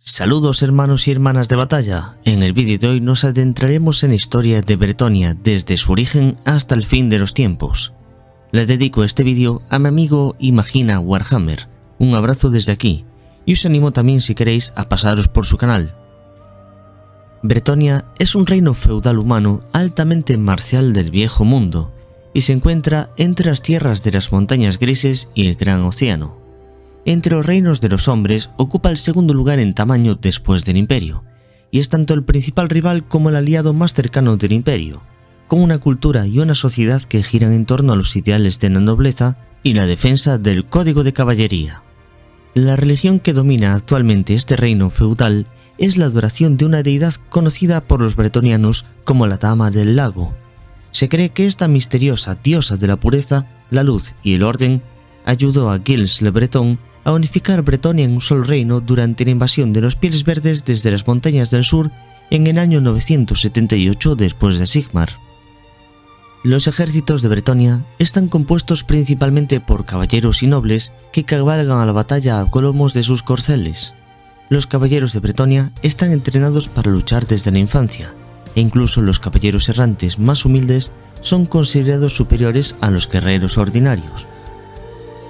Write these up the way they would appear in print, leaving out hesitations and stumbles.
Saludos hermanos y hermanas de batalla. En el vídeo de hoy nos adentraremos en la historia de Bretonia desde su origen hasta el fin de los tiempos. Les dedico este vídeo a mi amigo Imagina Warhammer. Un abrazo desde aquí y os animo también si queréis a pasaros por su canal. Bretonia es un reino feudal humano altamente marcial del viejo mundo y se encuentra entre las tierras de las montañas grises y el gran océano. Entre los reinos de los hombres ocupa el segundo lugar en tamaño después del imperio, y es tanto el principal rival como el aliado más cercano del imperio, con una cultura y una sociedad que giran en torno a los ideales de la nobleza y la defensa del código de caballería. La religión que domina actualmente este reino feudal es la adoración de una deidad conocida por los bretonianos como la Dama del Lago. Se cree que esta misteriosa diosa de la pureza, la luz y el orden ayudó a Gilles le Breton a unificar Bretonia en un solo reino durante la invasión de los Pieles Verdes desde las montañas del sur en el año 978 después de Sigmar. Los ejércitos de Bretonia están compuestos principalmente por caballeros y nobles que cabalgan a la batalla a lomos de sus corceles. Los caballeros de Bretonia están entrenados para luchar desde la infancia, e incluso los caballeros errantes más humildes son considerados superiores a los guerreros ordinarios.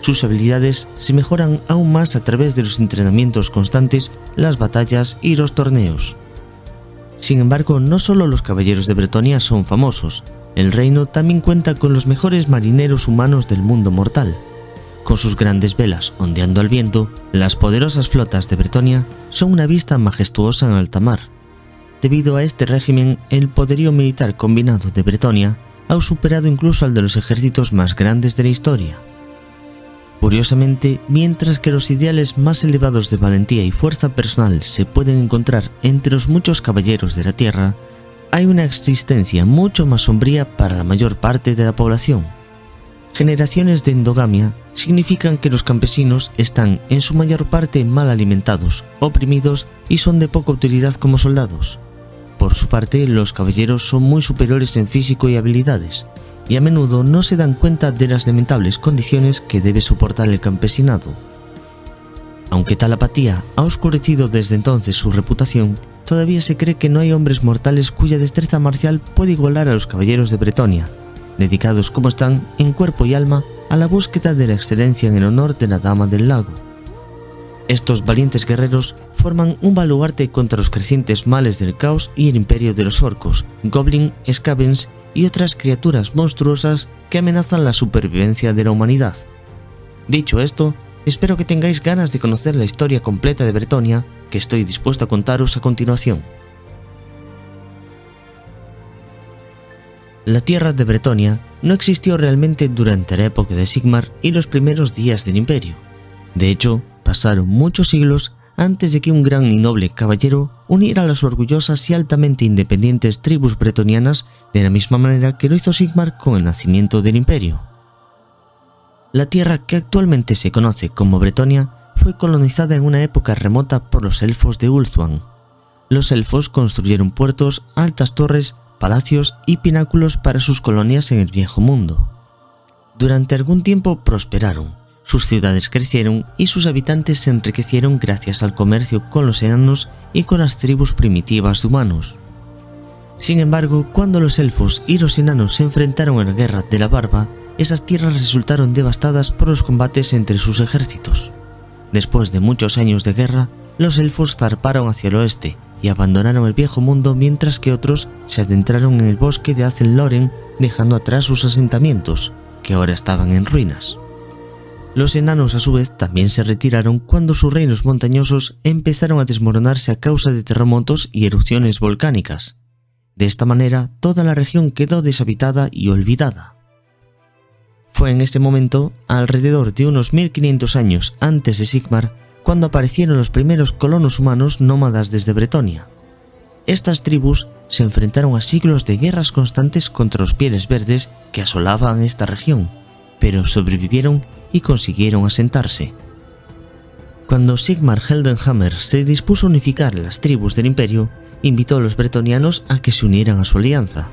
Sus habilidades se mejoran aún más a través de los entrenamientos constantes, las batallas y los torneos. Sin embargo, no solo los caballeros de Bretonia son famosos, el reino también cuenta con los mejores marineros humanos del mundo mortal. Con sus grandes velas ondeando al viento, las poderosas flotas de Bretonia son una vista majestuosa en alta mar. Debido a este régimen, el poderío militar combinado de Bretonia ha superado incluso al de los ejércitos más grandes de la historia. Curiosamente, mientras que los ideales más elevados de valentía y fuerza personal se pueden encontrar entre los muchos caballeros de la tierra, hay una existencia mucho más sombría para la mayor parte de la población. Generaciones de endogamia significan que los campesinos están en su mayor parte mal alimentados, oprimidos y son de poca utilidad como soldados. Por su parte, los caballeros son muy superiores en físico y habilidades, y a menudo no se dan cuenta de las lamentables condiciones que debe soportar el campesinado. Aunque tal apatía ha oscurecido desde entonces su reputación, todavía se cree que no hay hombres mortales cuya destreza marcial puede igualar a los caballeros de Bretonia, dedicados como están, en cuerpo y alma, a la búsqueda de la excelencia en el honor de la Dama del Lago. Estos valientes guerreros forman un baluarte contra los crecientes males del caos y el imperio de los orcos, goblin, skavens y otras criaturas monstruosas que amenazan la supervivencia de la humanidad. Dicho esto, espero que tengáis ganas de conocer la historia completa de Bretonia, que estoy dispuesto a contaros a continuación. La tierra de Bretonia no existió realmente durante la época de Sigmar y los primeros días del imperio. De hecho, pasaron muchos siglos antes de que un gran y noble caballero uniera a las orgullosas y altamente independientes tribus bretonianas de la misma manera que lo hizo Sigmar con el nacimiento del imperio. La tierra que actualmente se conoce como Bretonia fue colonizada en una época remota por los elfos de Ulthuan. Los elfos construyeron puertos, altas torres, palacios y pináculos para sus colonias en el viejo mundo. Durante algún tiempo prosperaron, sus ciudades crecieron y sus habitantes se enriquecieron gracias al comercio con los enanos y con las tribus primitivas de humanos. Sin embargo, cuando los elfos y los enanos se enfrentaron a la Guerra de la Barba, esas tierras resultaron devastadas por los combates entre sus ejércitos. Después de muchos años de guerra, los elfos zarparon hacia el oeste y abandonaron el viejo mundo mientras que otros se adentraron en el bosque de Azen-Loren dejando atrás sus asentamientos, que ahora estaban en ruinas. Los enanos a su vez también se retiraron cuando sus reinos montañosos empezaron a desmoronarse a causa de terremotos y erupciones volcánicas. De esta manera, toda la región quedó deshabitada y olvidada. Fue en ese momento, alrededor de unos 1500 años antes de Sigmar, cuando aparecieron los primeros colonos humanos nómadas desde Bretonia. Estas tribus se enfrentaron a siglos de guerras constantes contra los Pieles Verdes que asolaban esta región, pero sobrevivieron y consiguieron asentarse. Cuando Sigmar Heldenhammer se dispuso a unificar las tribus del imperio, invitó a los bretonianos a que se unieran a su alianza.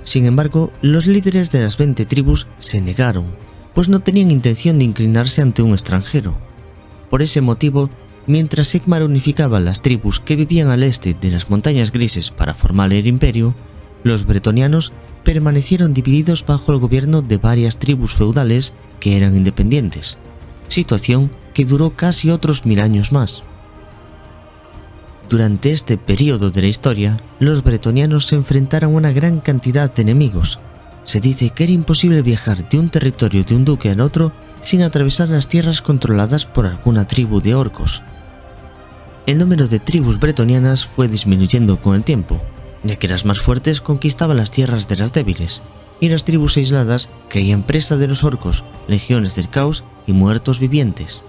Sin embargo, los líderes de las 20 tribus se negaron, pues no tenían intención de inclinarse ante un extranjero. Por ese motivo, Mientras Sigmar unificaba las tribus que vivían al este de las montañas grises para formar el imperio, los bretonianos permanecieron divididos bajo el gobierno de varias tribus feudales que eran independientes, situación que duró casi otros 1000 años más. Durante este periodo de la historia, los bretonianos se enfrentaron a una gran cantidad de enemigos. Se dice que era imposible viajar de un territorio de un duque al otro sin atravesar las tierras controladas por alguna tribu de orcos. El número de tribus bretonianas fue disminuyendo con el tiempo, ya que las más fuertes conquistaban las tierras de las débiles, y las tribus aisladas caían presa de los orcos, legiones del caos y muertos vivientes.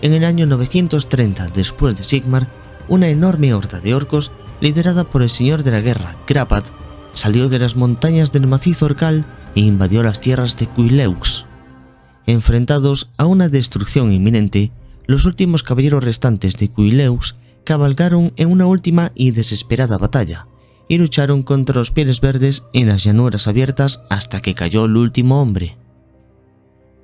En el año 930 después de Sigmar, una enorme horda de orcos, liderada por el señor de la guerra, Grapat, salió de las montañas del macizo Orcal e invadió las tierras de Cuileux. Enfrentados a una destrucción inminente, los últimos caballeros restantes de Cuileux cabalgaron en una última y desesperada batalla, y lucharon contra los Pieles Verdes en las llanuras abiertas hasta que cayó el último hombre.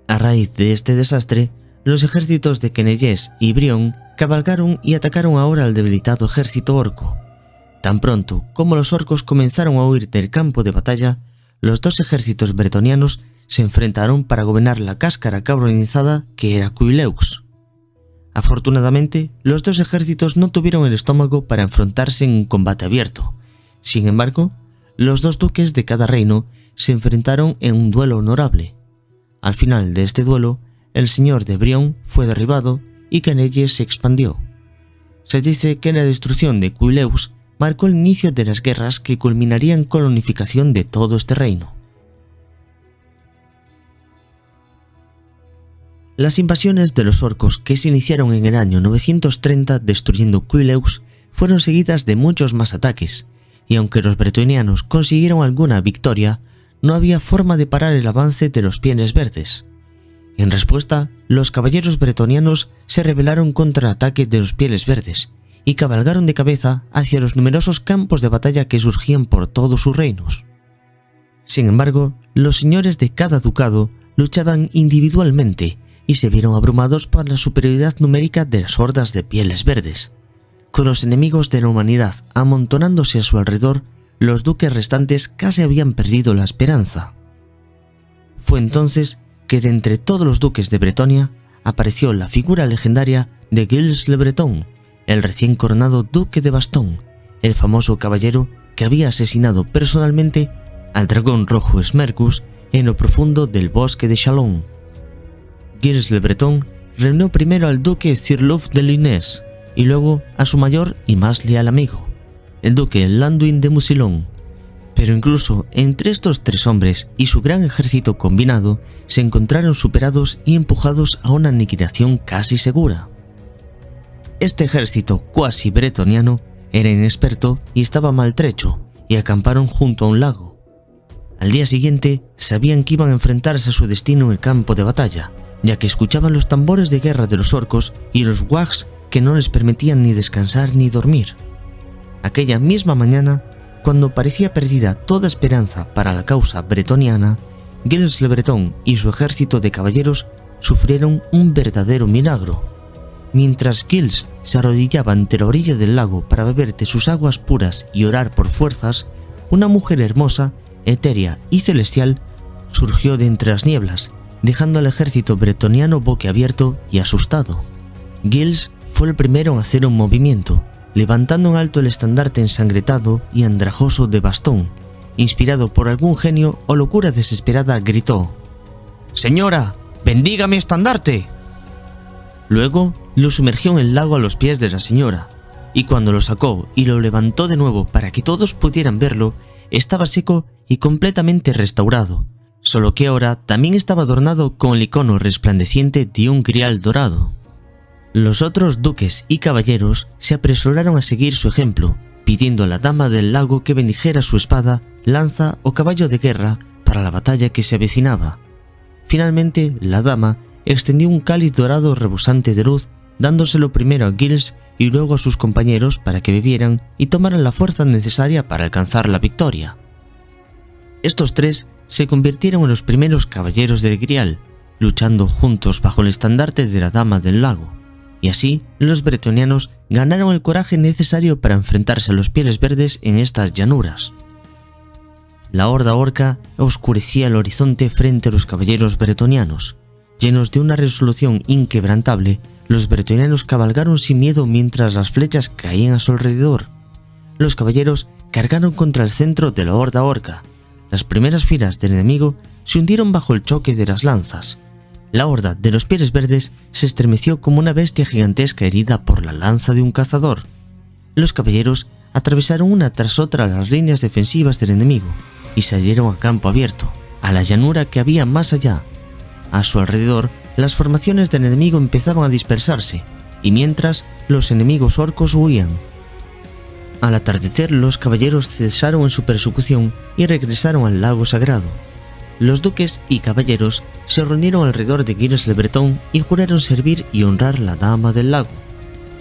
A raíz de este desastre, los ejércitos de Quenelles y Brion cabalgaron y atacaron ahora al debilitado ejército orco. Tan pronto como los orcos comenzaron a huir del campo de batalla, los dos ejércitos bretonianos se enfrentaron para gobernar la cáscara cabronizada que era Cuileux. Afortunadamente, los dos ejércitos no tuvieron el estómago para enfrentarse en un combate abierto. Sin embargo, los dos duques de cada reino se enfrentaron en un duelo honorable. Al final de este duelo, el señor de Brion fue derribado y Quenelles se expandió. Se dice que la destrucción de Cuileux marcó el inicio de las guerras que culminarían con la unificación de todo este reino. Las invasiones de los orcos que se iniciaron en el año 930 destruyendo Cuileux fueron seguidas de muchos más ataques, y aunque los bretonianos consiguieron alguna victoria, no había forma de parar el avance de los Pieles Verdes. En respuesta, los caballeros bretonianos se rebelaron contra el ataque de los Pieles Verdes y cabalgaron de cabeza hacia los numerosos campos de batalla que surgían por todos sus reinos. Sin embargo, los señores de cada ducado luchaban individualmente y se vieron abrumados por la superioridad numérica de las hordas de Pieles Verdes. Con los enemigos de la humanidad amontonándose a su alrededor, los duques restantes casi habían perdido la esperanza. Fue entonces que de entre todos los duques de Bretonia apareció la figura legendaria de Gilles le Breton, el recién coronado duque de Bastón, el famoso caballero que había asesinado personalmente al dragón rojo Smercus en lo profundo del bosque de Chalon. Gilles le Breton reunió primero al duque Cirlouf de Luynes y luego a su mayor y más leal amigo, el duque Landuin de Musilón. Pero incluso entre estos tres hombres y su gran ejército combinado se encontraron superados y empujados a una aniquilación casi segura. Este ejército cuasi bretoniano era inexperto y estaba maltrecho, y acamparon junto a un lago. Al día siguiente sabían que iban a enfrentarse a su destino en el campo de batalla, ya que escuchaban los tambores de guerra de los orcos y los wags que no les permitían ni descansar ni dormir. Aquella misma mañana, cuando parecía perdida toda esperanza para la causa bretoniana, Gilles le Breton y su ejército de caballeros sufrieron un verdadero milagro. Mientras Gilles se arrodillaba ante la orilla del lago para beber de sus aguas puras y orar por fuerzas, una mujer hermosa, etérea y celestial surgió de entre las nieblas, dejando al ejército bretoniano boquiabierto y asustado. Gilles fue el primero en hacer un movimiento, levantando en alto el estandarte ensangretado y andrajoso de Bastón. Inspirado por algún genio o locura desesperada, gritó: «¡Señora, bendiga mi estandarte!». Luego lo sumergió en el lago a los pies de la señora, y cuando lo sacó y lo levantó de nuevo para que todos pudieran verlo, estaba seco y completamente restaurado, solo que ahora también estaba adornado con el icono resplandeciente de un grial dorado. Los otros duques y caballeros se apresuraron a seguir su ejemplo, pidiendo a la dama del lago que bendijera su espada, lanza o caballo de guerra para la batalla que se avecinaba. Finalmente, la dama extendió un cáliz dorado rebosante de luz, dándoselo primero a Gilles y luego a sus compañeros para que bebieran y tomaran la fuerza necesaria para alcanzar la victoria. Estos tres se convirtieron en los primeros caballeros del Grial, luchando juntos bajo el estandarte de la Dama del Lago, y así los bretonianos ganaron el coraje necesario para enfrentarse a los Pieles Verdes en estas llanuras. La horda orca oscurecía el horizonte frente a los caballeros bretonianos. Llenos de una resolución inquebrantable, los bretonianos cabalgaron sin miedo mientras las flechas caían a su alrededor. Los caballeros cargaron contra el centro de la horda orca. Las primeras filas del enemigo se hundieron bajo el choque de las lanzas. La horda de los Pieles Verdes se estremeció como una bestia gigantesca herida por la lanza de un cazador. Los caballeros atravesaron una tras otra las líneas defensivas del enemigo y salieron a campo abierto, a la llanura que había más allá. A su alrededor, las formaciones del enemigo empezaban a dispersarse, y mientras, los enemigos orcos huían. Al atardecer, los caballeros cesaron en su persecución y regresaron al lago sagrado. Los duques y caballeros se reunieron alrededor de Giles el Bretón y juraron servir y honrar la Dama del Lago.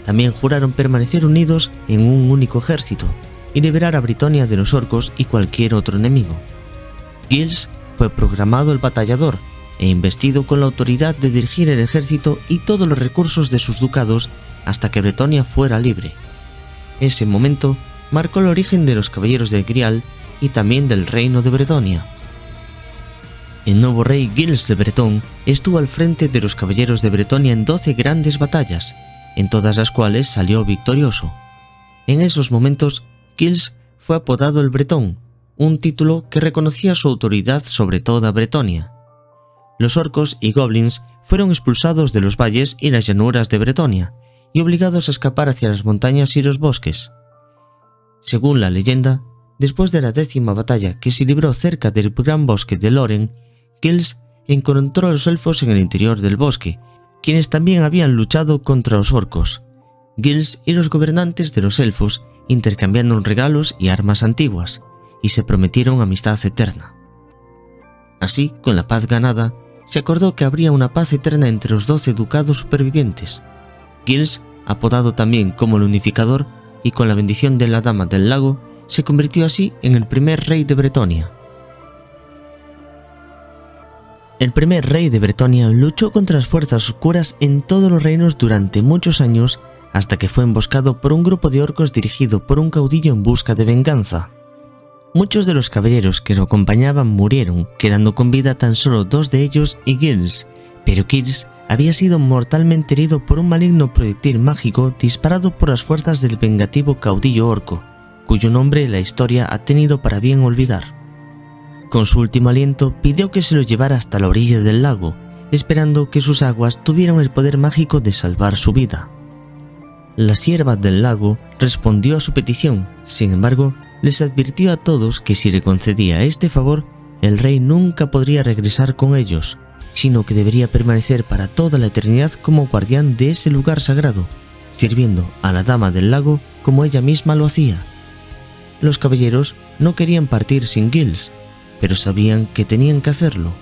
También juraron permanecer unidos en un único ejército y liberar a Britonia de los orcos y cualquier otro enemigo. Giles fue proclamado el batallador e investido con la autoridad de dirigir el ejército y todos los recursos de sus ducados hasta que Bretonia fuera libre. Ese momento marcó el origen de los caballeros del Grial y también del reino de Bretonia. El nuevo rey Giles de Bretón estuvo al frente de los caballeros de Bretonia en 12 grandes batallas, en todas las cuales salió victorioso. En esos momentos, Giles fue apodado el Bretón, un título que reconocía su autoridad sobre toda Bretonia. Los orcos y goblins fueron expulsados de los valles y las llanuras de Bretonia y obligados a escapar hacia las montañas y los bosques. Según la leyenda, después de la 10ª batalla que se libró cerca del gran bosque de Lórien, Giles encontró a los elfos en el interior del bosque, quienes también habían luchado contra los orcos. Giles y los gobernantes de los elfos intercambiaron regalos y armas antiguas, y se prometieron amistad eterna. Así, con la paz ganada, se acordó que habría una paz eterna entre los 12 ducados supervivientes. Giles, apodado también como el Unificador, y con la bendición de la Dama del Lago, se convirtió así en el primer rey de Bretonia. El primer rey de Bretonia luchó contra las fuerzas oscuras en todos los reinos durante muchos años hasta que fue emboscado por un grupo de orcos dirigido por un caudillo en busca de venganza. Muchos de los caballeros que lo acompañaban murieron, quedando con vida tan solo 2 de ellos y Giles, pero Giles había sido mortalmente herido por un maligno proyectil mágico disparado por las fuerzas del vengativo caudillo orco, cuyo nombre la historia ha tenido para bien olvidar. Con su último aliento pidió que se lo llevara hasta la orilla del lago, esperando que sus aguas tuvieran el poder mágico de salvar su vida. La sierva del lago respondió a su petición, sin embargo, les advirtió a todos que si le concedía este favor, el rey nunca podría regresar con ellos, sino que debería permanecer para toda la eternidad como guardián de ese lugar sagrado, sirviendo a la Dama del Lago como ella misma lo hacía. Los caballeros no querían partir sin Giles, pero sabían que tenían que hacerlo.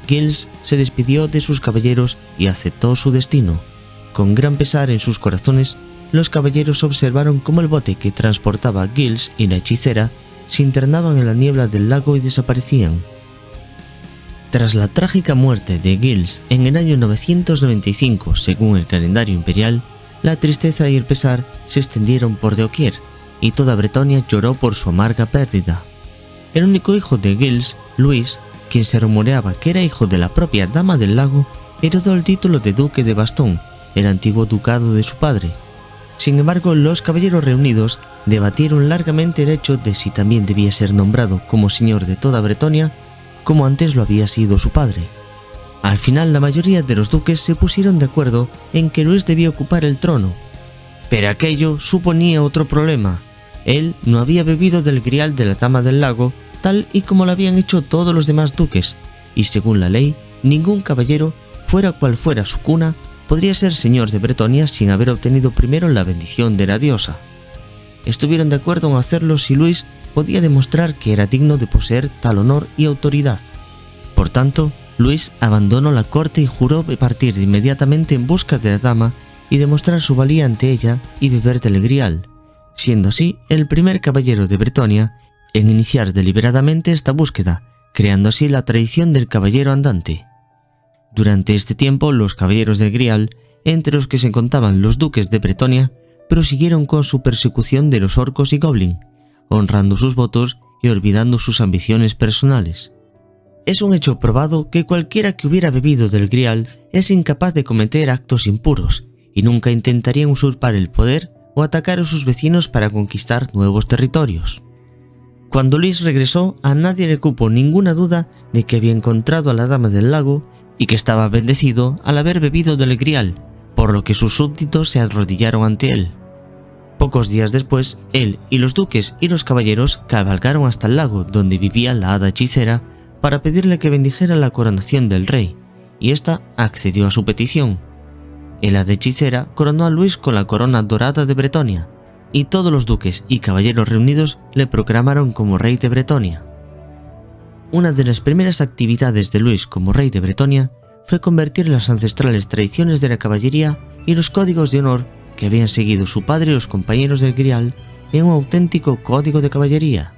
Giles se despidió de sus caballeros y aceptó su destino. Con gran pesar en sus corazones, los caballeros observaron cómo el bote que transportaba a Giles y la hechicera se internaban en la niebla del lago y desaparecían. Tras la trágica muerte de Giles en el año 995, según el calendario imperial, la tristeza y el pesar se extendieron por doquier, y toda Bretonia lloró por su amarga pérdida. El único hijo de Giles, Luis, quien se rumoreaba que era hijo de la propia Dama del Lago, heredó el título de duque de Bastón, el antiguo ducado de su padre. Sin embargo, los caballeros reunidos debatieron largamente el hecho de si también debía ser nombrado como señor de toda Bretonia, como antes lo había sido su padre. Al final, la mayoría de los duques se pusieron de acuerdo en que Luis debía ocupar el trono, pero aquello suponía otro problema. Él no había bebido del grial de la Dama del Lago, tal y como lo habían hecho todos los demás duques, y según la ley, ningún caballero, fuera cual fuera su cuna, podría ser señor de Bretonia sin haber obtenido primero la bendición de la diosa. Estuvieron de acuerdo en hacerlo si Luis podía demostrar que era digno de poseer tal honor y autoridad. Por tanto, Luis abandonó la corte y juró partir inmediatamente en busca de la dama y demostrar su valía ante ella y beber del grial, siendo así el primer caballero de Bretonia en iniciar deliberadamente esta búsqueda, creando así la tradición del caballero andante. Durante este tiempo, los caballeros del Grial entre los que se contaban los duques de Bretonia, prosiguieron con su persecución de los orcos y goblin, honrando sus votos y olvidando sus ambiciones personales. Es un hecho probado que cualquiera que hubiera bebido del Grial es incapaz de cometer actos impuros y nunca intentaría usurpar el poder o atacar a sus vecinos para conquistar nuevos territorios. Cuando Luis regresó, a nadie le cupo ninguna duda de que había encontrado a la Dama del Lago y que estaba bendecido al haber bebido del Grial, por lo que sus súbditos se arrodillaron ante él. Pocos días después, él y los duques y los caballeros cabalgaron hasta el lago donde vivía la hada hechicera para pedirle que bendijera la coronación del rey, y ésta accedió a su petición. El hada hechicera coronó a Luis con la corona dorada de Bretonia, y todos los duques y caballeros reunidos le proclamaron como rey de Bretonia. Una de las primeras actividades de Luis como rey de Bretonia fue convertir las ancestrales tradiciones de la caballería y los códigos de honor que habían seguido su padre y los compañeros del Grial en un auténtico código de caballería.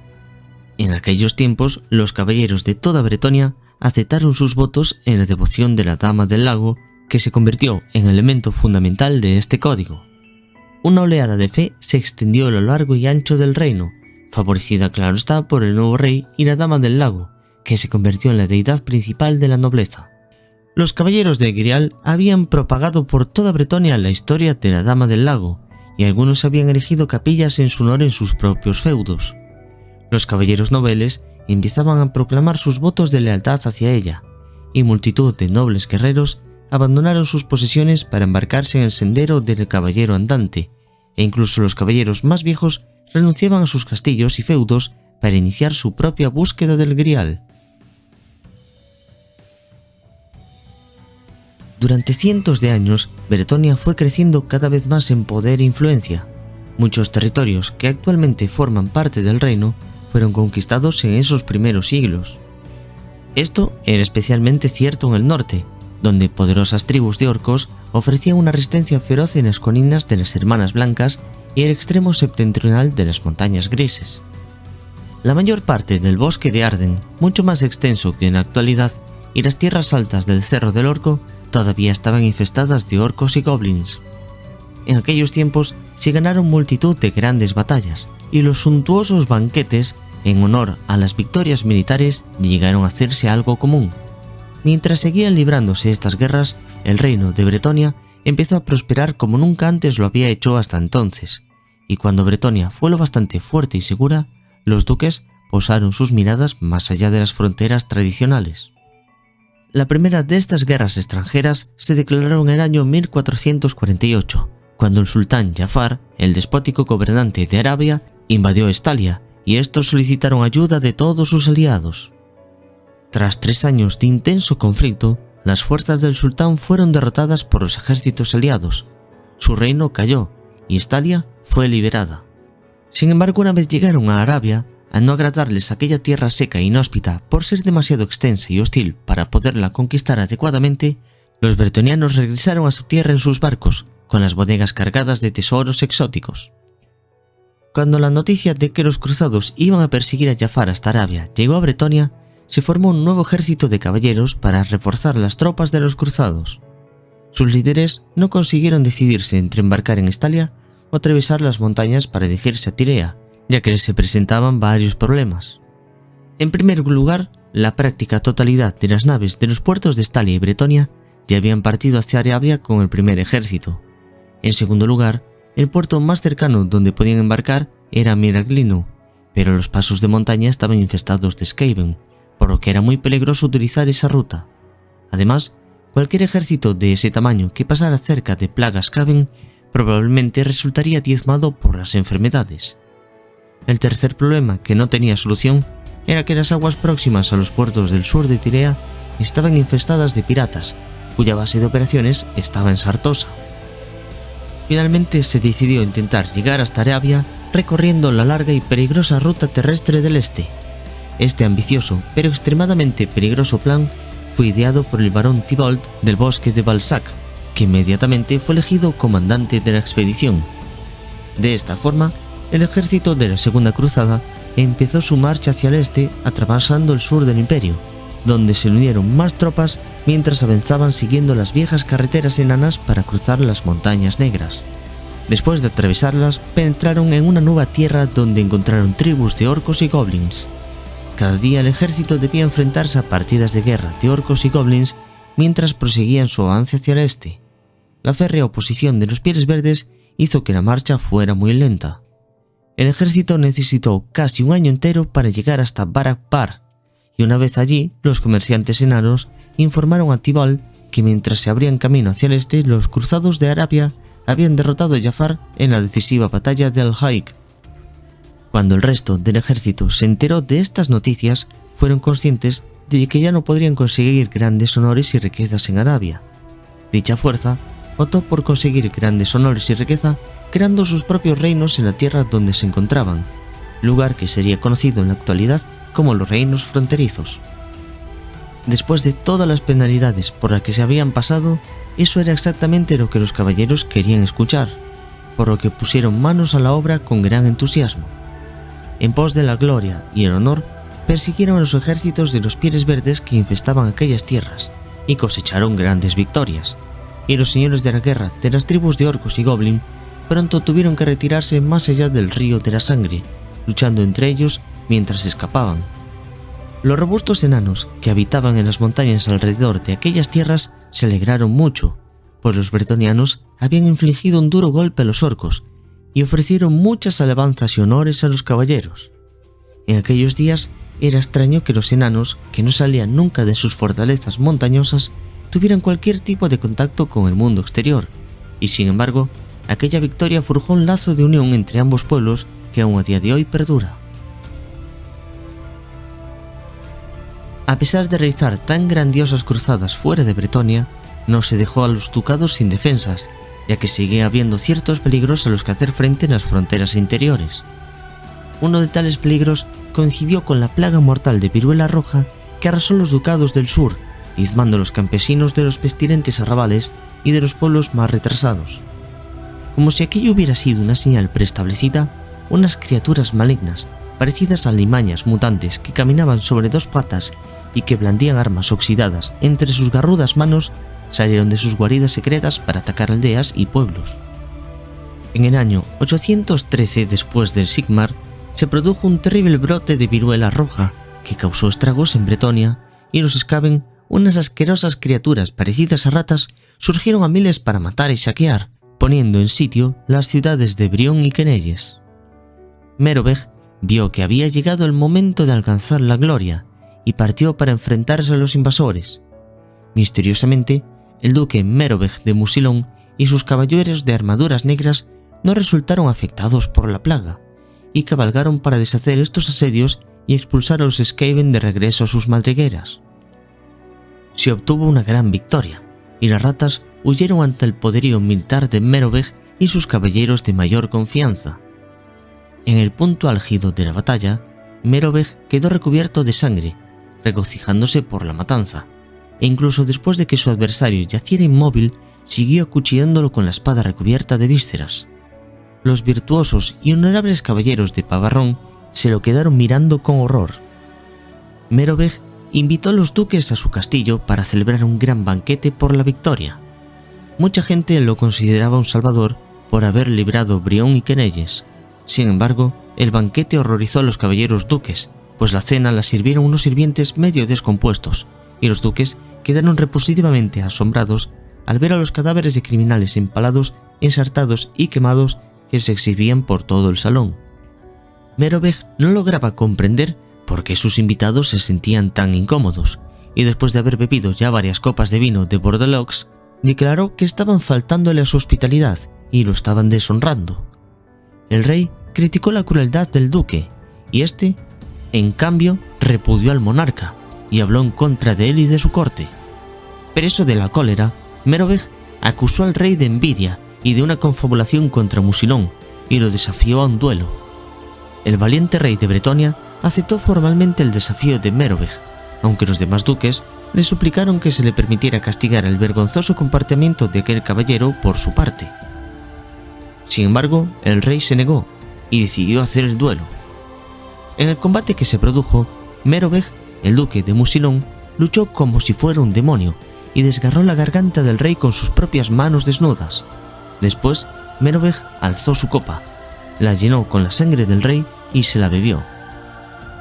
En aquellos tiempos, los caballeros de toda Bretonia aceptaron sus votos en la devoción de la Dama del Lago, que se convirtió en elemento fundamental de este código. Una oleada de fe se extendió a lo largo y ancho del reino, favorecida claro está por el nuevo rey y la Dama del Lago, que se convirtió en la deidad principal de la nobleza. Los caballeros de Grial habían propagado por toda Bretonia la historia de la Dama del Lago, y algunos habían erigido capillas en su honor en sus propios feudos. Los caballeros nobles empezaban a proclamar sus votos de lealtad hacia ella, y multitud de nobles guerreros abandonaron sus posesiones para embarcarse en el sendero del caballero andante, e incluso los caballeros más viejos renunciaban a sus castillos y feudos para iniciar su propia búsqueda del Grial. Durante cientos de años, Bretonia fue creciendo cada vez más en poder e influencia. Muchos territorios que actualmente forman parte del reino fueron conquistados en esos primeros siglos. Esto era especialmente cierto en el norte, donde poderosas tribus de orcos ofrecían una resistencia feroz en las colinas de las Hermanas Blancas y el extremo septentrional de las Montañas Grises. La mayor parte del bosque de Arden, mucho más extenso que en la actualidad, y las tierras altas del Cerro del Orco todavía estaban infestadas de orcos y goblins. En aquellos tiempos se ganaron multitud de grandes batallas, y los suntuosos banquetes en honor a las victorias militares llegaron a hacerse algo común. Mientras seguían librándose estas guerras, el reino de Bretonia empezó a prosperar como nunca antes lo había hecho hasta entonces, y cuando Bretonia fue lo bastante fuerte y segura, los duques posaron sus miradas más allá de las fronteras tradicionales. La primera de estas guerras extranjeras se declaró en el año 1448, cuando el sultán Jafar, el despótico gobernante de Arabia, invadió Estalia, y estos solicitaron ayuda de todos sus aliados. Tras 3 años de intenso conflicto, las fuerzas del sultán fueron derrotadas por los ejércitos aliados, su reino cayó y Estalia fue liberada. Sin embargo, una vez llegaron a Arabia, al no agradarles aquella tierra seca e inhóspita por ser demasiado extensa y hostil para poderla conquistar adecuadamente, los bretonianos regresaron a su tierra en sus barcos, con las bodegas cargadas de tesoros exóticos. Cuando la noticia de que los cruzados iban a perseguir a Jafar hasta Arabia llegó a Bretonia, se formó un nuevo ejército de caballeros para reforzar las tropas de los cruzados. Sus líderes no consiguieron decidirse entre embarcar en Estalia o atravesar las montañas para dirigirse a Tirea, ya que se presentaban varios problemas. En primer lugar, la práctica totalidad de las naves de los puertos de Estalia y Bretonia ya habían partido hacia Arabia con el primer ejército. En segundo lugar, el puerto más cercano donde podían embarcar era Miraglino, pero los pasos de montaña estaban infestados de Skaven, por lo que era muy peligroso utilizar esa ruta. Además, cualquier ejército de ese tamaño que pasara cerca de plagas Skaven probablemente resultaría diezmado por las enfermedades. El tercer problema, que no tenía solución, era que las aguas próximas a los puertos del sur de Tirea estaban infestadas de piratas, cuya base de operaciones estaba en Sartosa. Finalmente se decidió intentar llegar hasta Arabia recorriendo la larga y peligrosa ruta terrestre del este. Este ambicioso pero extremadamente peligroso plan fue ideado por el barón Thibault del bosque de Balzac, que inmediatamente fue elegido comandante de la expedición. De esta forma, el ejército de la Segunda Cruzada empezó su marcha hacia el este atravesando el sur del imperio, donde se unieron más tropas mientras avanzaban siguiendo las viejas carreteras enanas para cruzar las montañas negras. Después de atravesarlas, penetraron en una nueva tierra donde encontraron tribus de orcos y goblins. Cada día el ejército debía enfrentarse a partidas de guerra de orcos y goblins mientras proseguían su avance hacia el este. La férrea oposición de los Pieles Verdes hizo que la marcha fuera muy lenta. El ejército necesitó casi un año entero para llegar hasta Barak-Bar, y una vez allí, los comerciantes enanos informaron a Tibal que mientras se abrían camino hacia el este, los cruzados de Arabia habían derrotado a Jafar en la decisiva batalla de Al-Haik. Cuando el resto del ejército se enteró de estas noticias, fueron conscientes de que ya no podrían conseguir grandes honores y riquezas en Arabia. Dicha fuerza optó por conseguir grandes honores y riqueza creando sus propios reinos en la tierra donde se encontraban, lugar que sería conocido en la actualidad como los reinos fronterizos. Después de todas las penalidades por las que se habían pasado, eso era exactamente lo que los caballeros querían escuchar, por lo que pusieron manos a la obra con gran entusiasmo. En pos de la gloria y el honor, persiguieron a los ejércitos de los Pieles Verdes que infestaban aquellas tierras y cosecharon grandes victorias, y los señores de la guerra de las tribus de orcos y goblin pronto tuvieron que retirarse más allá del río de la sangre, luchando entre ellos mientras escapaban. Los robustos enanos que habitaban en las montañas alrededor de aquellas tierras se alegraron mucho, pues los bretonianos habían infligido un duro golpe a los orcos y ofrecieron muchas alabanzas y honores a los caballeros. En aquellos días era extraño que los enanos, que no salían nunca de sus fortalezas montañosas, tuvieran cualquier tipo de contacto con el mundo exterior, y sin embargo, aquella victoria forjó un lazo de unión entre ambos pueblos que aún a día de hoy perdura. A pesar de realizar tan grandiosas cruzadas fuera de Bretonia, no se dejó a los ducados sin defensas, ya que seguía habiendo ciertos peligros a los que hacer frente en las fronteras interiores. Uno de tales peligros coincidió con la plaga mortal de viruela roja que arrasó los ducados del sur, diezmando a los campesinos de los pestilentes arrabales y de los pueblos más retrasados. Como si aquello hubiera sido una señal preestablecida, unas criaturas malignas, parecidas a alimañas mutantes que caminaban sobre dos patas y que blandían armas oxidadas entre sus garrudas manos, salieron de sus guaridas secretas para atacar aldeas y pueblos. En el año 813 después del Sigmar, se produjo un terrible brote de viruela roja que causó estragos en Bretonia, y los Skaven, unas asquerosas criaturas parecidas a ratas, surgieron a miles para matar y saquear, poniendo en sitio las ciudades de Brión y Quenelles. Merovech vio que había llegado el momento de alcanzar la gloria y partió para enfrentarse a los invasores. Misteriosamente, el duque Merovech de Musilón y sus caballeros de armaduras negras no resultaron afectados por la plaga, y cabalgaron para deshacer estos asedios y expulsar a los Skaven de regreso a sus madrigueras. Se obtuvo una gran victoria, y las ratas huyeron ante el poderío militar de Merovech y sus caballeros de mayor confianza. En el punto álgido de la batalla, Merovech quedó recubierto de sangre, regocijándose por la matanza, e incluso después de que su adversario yaciera inmóvil, siguió acuchillándolo con la espada recubierta de vísceras. Los virtuosos y honorables caballeros de Pavarrón se lo quedaron mirando con horror. Merovech invitó a los duques a su castillo para celebrar un gran banquete por la victoria. Mucha gente lo consideraba un salvador por haber librado Brión y Quenelles. Sin embargo, el banquete horrorizó a los caballeros duques, pues la cena la sirvieron unos sirvientes medio descompuestos, y los duques quedaron repulsivamente asombrados al ver a los cadáveres de criminales empalados, ensartados y quemados que se exhibían por todo el salón. Merovech no lograba comprender por qué sus invitados se sentían tan incómodos, y después de haber bebido ya varias copas de vino de Bordeaux, declaró que estaban faltándole a su hospitalidad y lo estaban deshonrando. El rey criticó la crueldad del duque, y este, en cambio, repudió al monarca y habló en contra de él y de su corte. Preso de la cólera, Merovech acusó al rey de envidia y de una confabulación contra Musilón y lo desafió a un duelo. El valiente rey de Bretonia aceptó formalmente el desafío de Merovech, aunque los demás duques le suplicaron que se le permitiera castigar el vergonzoso comportamiento de aquel caballero por su parte. Sin embargo, el rey se negó y decidió hacer el duelo. En el combate que se produjo, Merovech, el duque de Musilón, luchó como si fuera un demonio y desgarró la garganta del rey con sus propias manos desnudas. Después, Merovech alzó su copa, la llenó con la sangre del rey y se la bebió.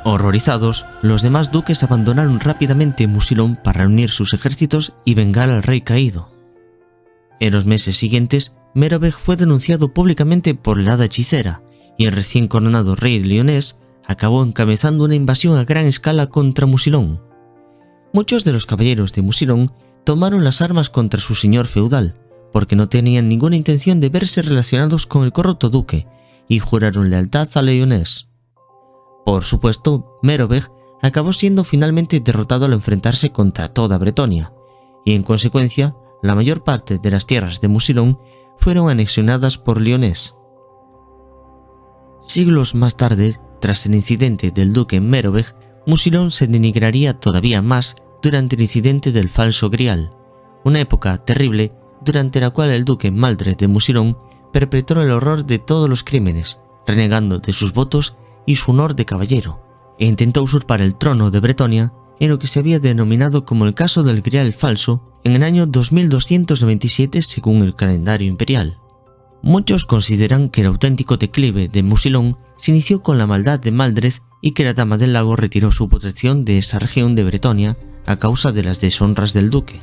Horrorizados, los demás duques abandonaron rápidamente Musilón para reunir sus ejércitos y vengar al rey caído. En los meses siguientes, Merovech fue denunciado públicamente por la hada hechicera, y el recién coronado rey leonés acabó encabezando una invasión a gran escala contra Musilón. Muchos de los caballeros de Musilón tomaron las armas contra su señor feudal, porque no tenían ninguna intención de verse relacionados con el corrupto duque, y juraron lealtad a Leonés. Por supuesto, Merovech acabó siendo finalmente derrotado al enfrentarse contra toda Bretonia, y en consecuencia, la mayor parte de las tierras de Musilón fueron anexionadas por Leonés. Siglos más tarde, tras el incidente del duque Merovech, Musilón se denigraría todavía más durante el incidente del falso Grial, una época terrible durante la cual el duque Maldred de Musilón perpetró el horror de todos los crímenes, renegando de sus votos y su honor de caballero, e intentó usurpar el trono de Bretonia en lo que se había denominado como el caso del Grial falso en el año 2297 según el calendario imperial. Muchos consideran que el auténtico declive de Musilón se inició con la maldad de Maldred y que la Dama del Lago retiró su protección de esa región de Bretonia a causa de las deshonras del duque.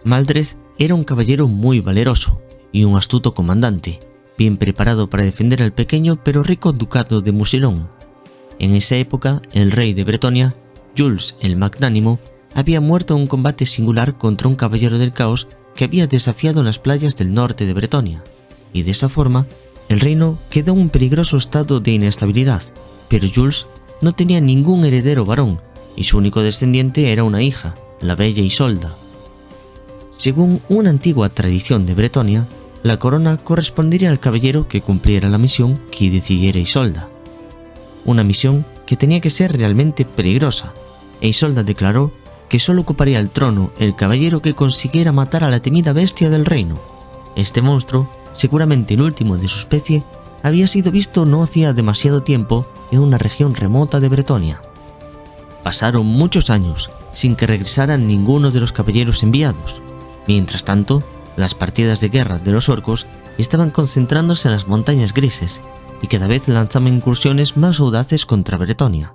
Maldred era un caballero muy valeroso y un astuto comandante, bien preparado para defender al pequeño pero rico ducado de Musilón. En esa época, el rey de Bretonia, Jules el Magnánimo, había muerto en un combate singular contra un caballero del caos que había desafiado en las playas del norte de Bretonia, y de esa forma, el reino quedó en un peligroso estado de inestabilidad, pero Jules no tenía ningún heredero varón, y su único descendiente era una hija, la bella Isolda. Según una antigua tradición de Bretonia, la corona correspondería al caballero que cumpliera la misión que decidiera Isolda. Una misión que tenía que ser realmente peligrosa, e Isolda declaró que solo ocuparía el trono el caballero que consiguiera matar a la temida bestia del reino. Este monstruo, seguramente el último de su especie, había sido visto no hacía demasiado tiempo en una región remota de Bretonia. Pasaron muchos años sin que regresaran ninguno de los caballeros enviados. Mientras tanto, las partidas de guerra de los orcos estaban concentrándose en las montañas grises y cada vez lanzaban incursiones más audaces contra Bretonia.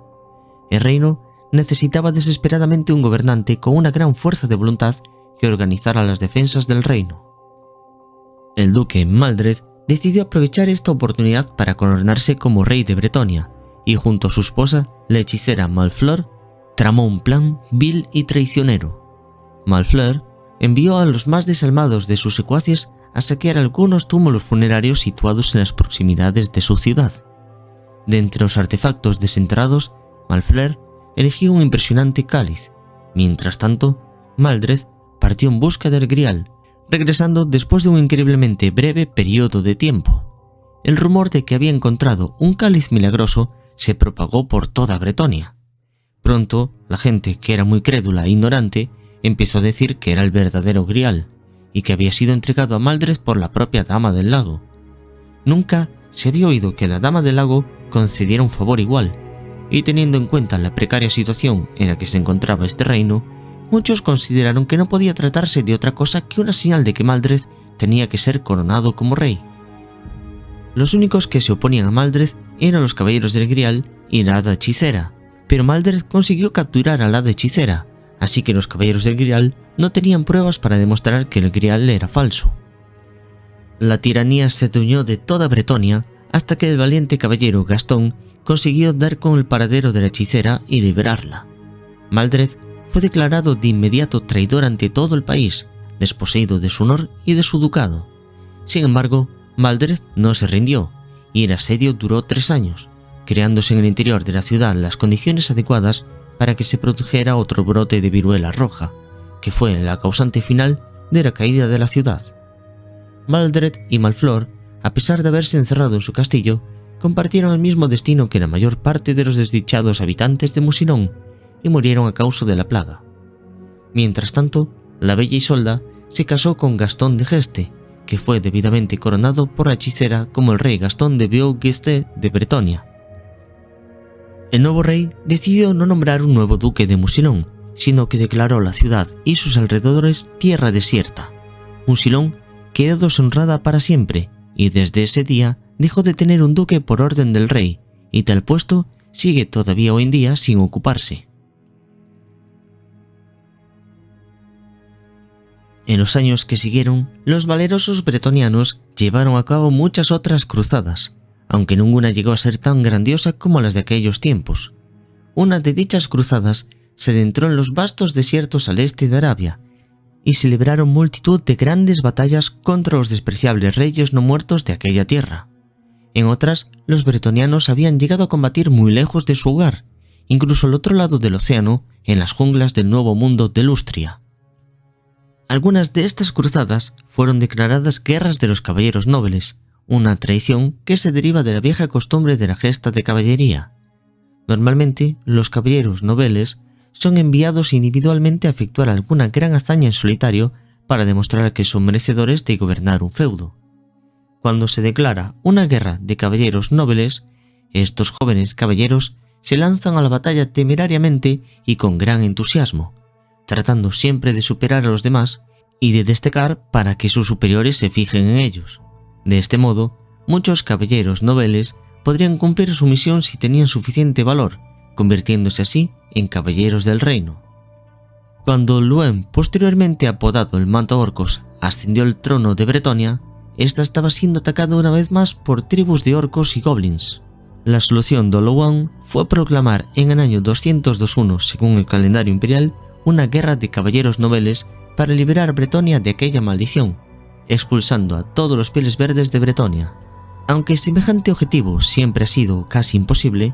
El reino necesitaba desesperadamente un gobernante con una gran fuerza de voluntad que organizara las defensas del reino. El duque Maldred decidió aprovechar esta oportunidad para coronarse como rey de Bretonia y junto a su esposa, la hechicera Malfleur, tramó un plan vil y traicionero. Malfleur envió a los más desalmados de sus secuaces a saquear algunos túmulos funerarios situados en las proximidades de su ciudad. De entre los artefactos desenterrados, Malfleur eligió un impresionante cáliz. Mientras tanto, Maldred partió en busca del Grial, regresando después de un increíblemente breve periodo de tiempo. El rumor de que había encontrado un cáliz milagroso se propagó por toda Bretonia. Pronto, la gente, que era muy crédula e ignorante, empezó a decir que era el verdadero Grial, y que había sido entregado a Maldred por la propia Dama del Lago. Nunca se había oído que la Dama del Lago concediera un favor igual, y teniendo en cuenta la precaria situación en la que se encontraba este reino, muchos consideraron que no podía tratarse de otra cosa que una señal de que Maldred tenía que ser coronado como rey. Los únicos que se oponían a Maldred eran los caballeros del Grial y la hada hechicera, pero Maldred consiguió capturar a la hada hechicera, así que los caballeros del Grial no tenían pruebas para demostrar que el Grial era falso. La tiranía se adueñó de toda Bretonia hasta que el valiente caballero Gastón consiguió dar con el paradero de la hechicera y liberarla. Maldred fue declarado de inmediato traidor ante todo el país, desposeído de su honor y de su ducado. Sin embargo, Maldred no se rindió, y el asedio duró 3 años, creándose en el interior de la ciudad las condiciones adecuadas para que se produjera otro brote de viruela roja, que fue la causante final de la caída de la ciudad. Maldred y Malfleur, a pesar de haberse encerrado en su castillo, compartieron el mismo destino que la mayor parte de los desdichados habitantes de Musilón y murieron a causa de la plaga. Mientras tanto, la bella Isolda se casó con Gastón de Geste, que fue debidamente coronado por la hechicera como el rey Gastón de Beaugeste de Bretonia. El nuevo rey decidió no nombrar un nuevo duque de Musilón sino que declaró la ciudad y sus alrededores tierra desierta. Musilón quedó deshonrada para siempre y desde ese día dejó de tener un duque por orden del rey, y tal puesto sigue todavía hoy en día sin ocuparse. En los años que siguieron, los valerosos bretonianos llevaron a cabo muchas otras cruzadas, aunque ninguna llegó a ser tan grandiosa como las de aquellos tiempos. Una de dichas cruzadas se adentró en los vastos desiertos al este de Arabia, y se libraron multitud de grandes batallas contra los despreciables reyes no muertos de aquella tierra. En otras, los bretonianos habían llegado a combatir muy lejos de su hogar, incluso al otro lado del océano, en las junglas del Nuevo Mundo de Lustria. Algunas de estas cruzadas fueron declaradas guerras de los caballeros nobles, una tradición que se deriva de la vieja costumbre de la gesta de caballería. Normalmente, los caballeros nobles son enviados individualmente a efectuar alguna gran hazaña en solitario para demostrar que son merecedores de gobernar un feudo. Cuando se declara una guerra de caballeros nobles, estos jóvenes caballeros se lanzan a la batalla temerariamente y con gran entusiasmo, tratando siempre de superar a los demás y de destacar para que sus superiores se fijen en ellos. De este modo, muchos caballeros nobles podrían cumplir su misión si tenían suficiente valor, convirtiéndose así en caballeros del reino. Cuando Luen, posteriormente apodado el Mataorcos, ascendió al trono de Bretonia, esta estaba siendo atacada una vez más por tribus de orcos y goblins. La solución de Olowan fue proclamar en el año 221, según el calendario imperial, una guerra de caballeros nobles para liberar Bretonia de aquella maldición, expulsando a todos los pieles verdes de Bretonia. Aunque semejante objetivo siempre ha sido casi imposible,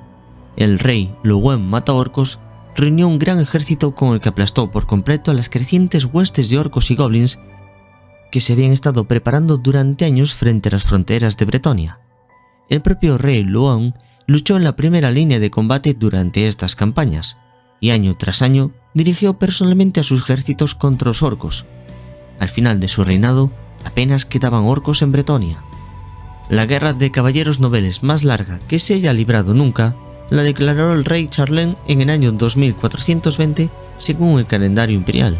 el rey Luen Mataorcos reunió un gran ejército con el que aplastó por completo a las crecientes huestes de orcos y goblins que se habían estado preparando durante años frente a las fronteras de Bretonia. El propio rey Luen luchó en la primera línea de combate durante estas campañas, y año tras año dirigió personalmente a sus ejércitos contra los orcos. Al final de su reinado, apenas quedaban orcos en Bretonia. La guerra de caballeros nobles más larga que se haya librado nunca la declaró el rey Charlemagne en el año 2420 según el calendario imperial.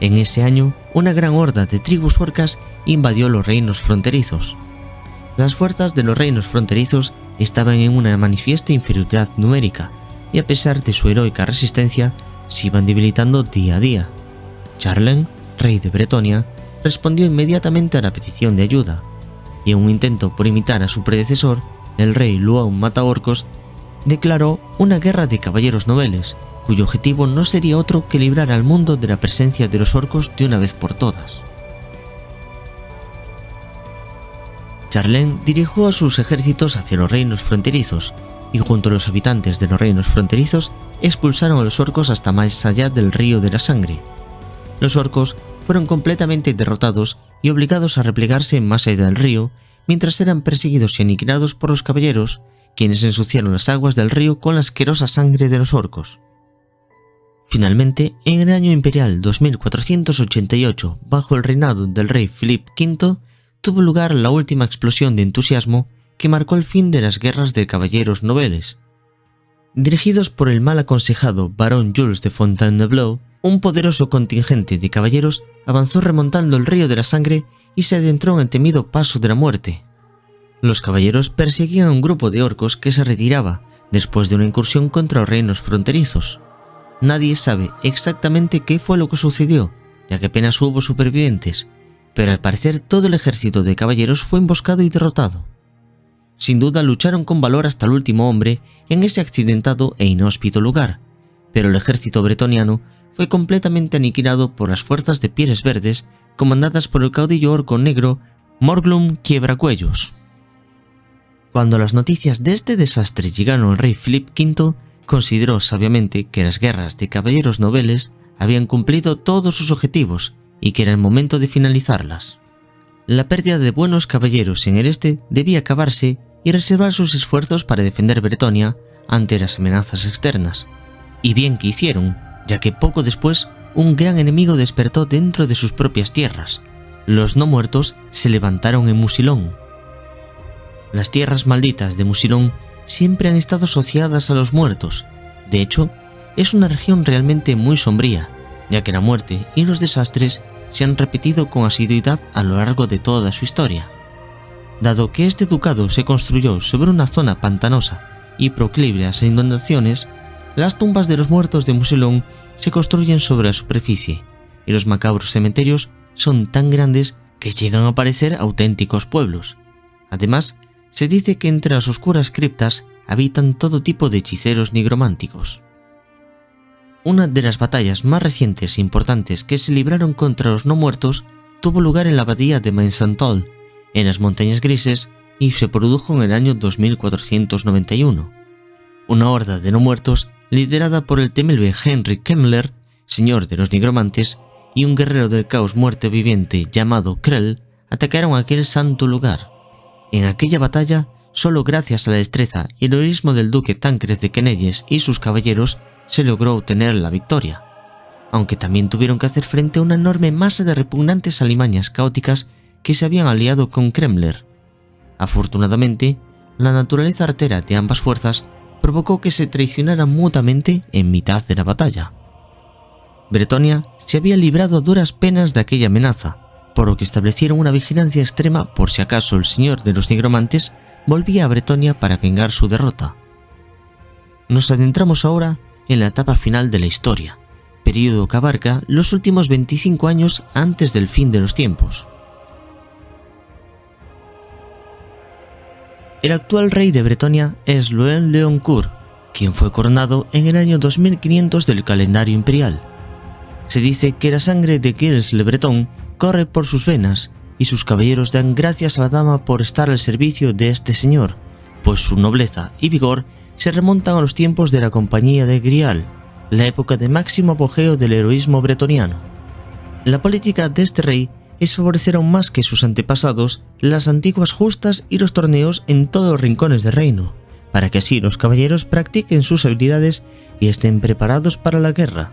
En ese año, una gran horda de tribus orcas invadió los reinos fronterizos. Las fuerzas de los reinos fronterizos estaban en una manifiesta inferioridad numérica, y a pesar de su heroica resistencia, se iban debilitando día a día. Charlemagne, rey de Bretonia, respondió inmediatamente a la petición de ayuda, y en un intento por imitar a su predecesor, el rey Luen Mataorcos declaró una guerra de caballeros nobles, cuyo objetivo no sería otro que librar al mundo de la presencia de los orcos de una vez por todas. Charlemagne dirigió a sus ejércitos hacia los reinos fronterizos, y junto a los habitantes de los reinos fronterizos expulsaron a los orcos hasta más allá del río de la sangre. Los orcos fueron completamente derrotados y obligados a replegarse más allá del río, mientras eran perseguidos y aniquilados por los caballeros, quienes ensuciaron las aguas del río con la asquerosa sangre de los orcos. Finalmente, en el año imperial 2488, bajo el reinado del rey Philip V, tuvo lugar la última explosión de entusiasmo que marcó el fin de las guerras de caballeros nobles. Dirigidos por el mal aconsejado barón Jules de Fontainebleau, un poderoso contingente de caballeros avanzó remontando el río de la sangre y se adentró en el temido paso de la muerte. Los caballeros perseguían a un grupo de orcos que se retiraba después de una incursión contra los reinos fronterizos. Nadie sabe exactamente qué fue lo que sucedió, ya que apenas hubo supervivientes, pero al parecer todo el ejército de caballeros fue emboscado y derrotado. Sin duda lucharon con valor hasta el último hombre en ese accidentado e inhóspito lugar, pero el ejército bretoniano fue completamente aniquilado por las fuerzas de pieles verdes comandadas por el caudillo orco negro Morglum Quiebracuellos. Cuando las noticias de este desastre llegaron al rey Philip V, consideró sabiamente que las guerras de caballeros nobles habían cumplido todos sus objetivos y que era el momento de finalizarlas. La pérdida de buenos caballeros en el este debía acabarse y reservar sus esfuerzos para defender Bretonia ante las amenazas externas. Y bien que hicieron, ya que poco después un gran enemigo despertó dentro de sus propias tierras. Los no muertos se levantaron en Musilón. Las tierras malditas de Musilón siempre han estado asociadas a los muertos. De hecho, es una región realmente muy sombría, ya que la muerte y los desastres se han repetido con asiduidad a lo largo de toda su historia. Dado que este ducado se construyó sobre una zona pantanosa y proclive a las inundaciones, las tumbas de los muertos de Muselón se construyen sobre la superficie, y los macabros cementerios son tan grandes que llegan a parecer auténticos pueblos. Además, se dice que entre las oscuras criptas habitan todo tipo de hechiceros nigrománticos. Una de las batallas más recientes e importantes que se libraron contra los no muertos tuvo lugar en la abadía de Mainsaintol, en las Montañas Grises, y se produjo en el año 2491. Una horda de no muertos, liderada por el temible Henry Kemmler, señor de los nigromantes, y un guerrero del caos muerte viviente llamado Krell, atacaron aquel santo lugar. En aquella batalla, solo gracias a la destreza y el heroísmo del duque Tancred de Quenelles y sus caballeros, se logró obtener la victoria, aunque también tuvieron que hacer frente a una enorme masa de repugnantes alimañas caóticas que se habían aliado con Kemmler. Afortunadamente, la naturaleza artera de ambas fuerzas provocó que se traicionaran mutuamente en mitad de la batalla. Bretonia se había librado a duras penas de aquella amenaza, por lo que establecieron una vigilancia extrema por si acaso el señor de los nigromantes volvía a Bretonia para vengar su derrota. Nos adentramos ahora en la etapa final de la historia, periodo que abarca los últimos 25 años antes del fin de los tiempos. El actual rey de Bretonia es Loen Leoncourt, quien fue coronado en el año 2500 del calendario imperial. Se dice que la sangre de Gilles le Breton corre por sus venas y sus caballeros dan gracias a la dama por estar al servicio de este señor, pues su nobleza y vigor se remontan a los tiempos de la Compañía de Grial, la época de máximo apogeo del heroísmo bretoniano. La política de este rey es favorecer aún más que sus antepasados las antiguas justas y los torneos en todos los rincones del reino, para que así los caballeros practiquen sus habilidades y estén preparados para la guerra.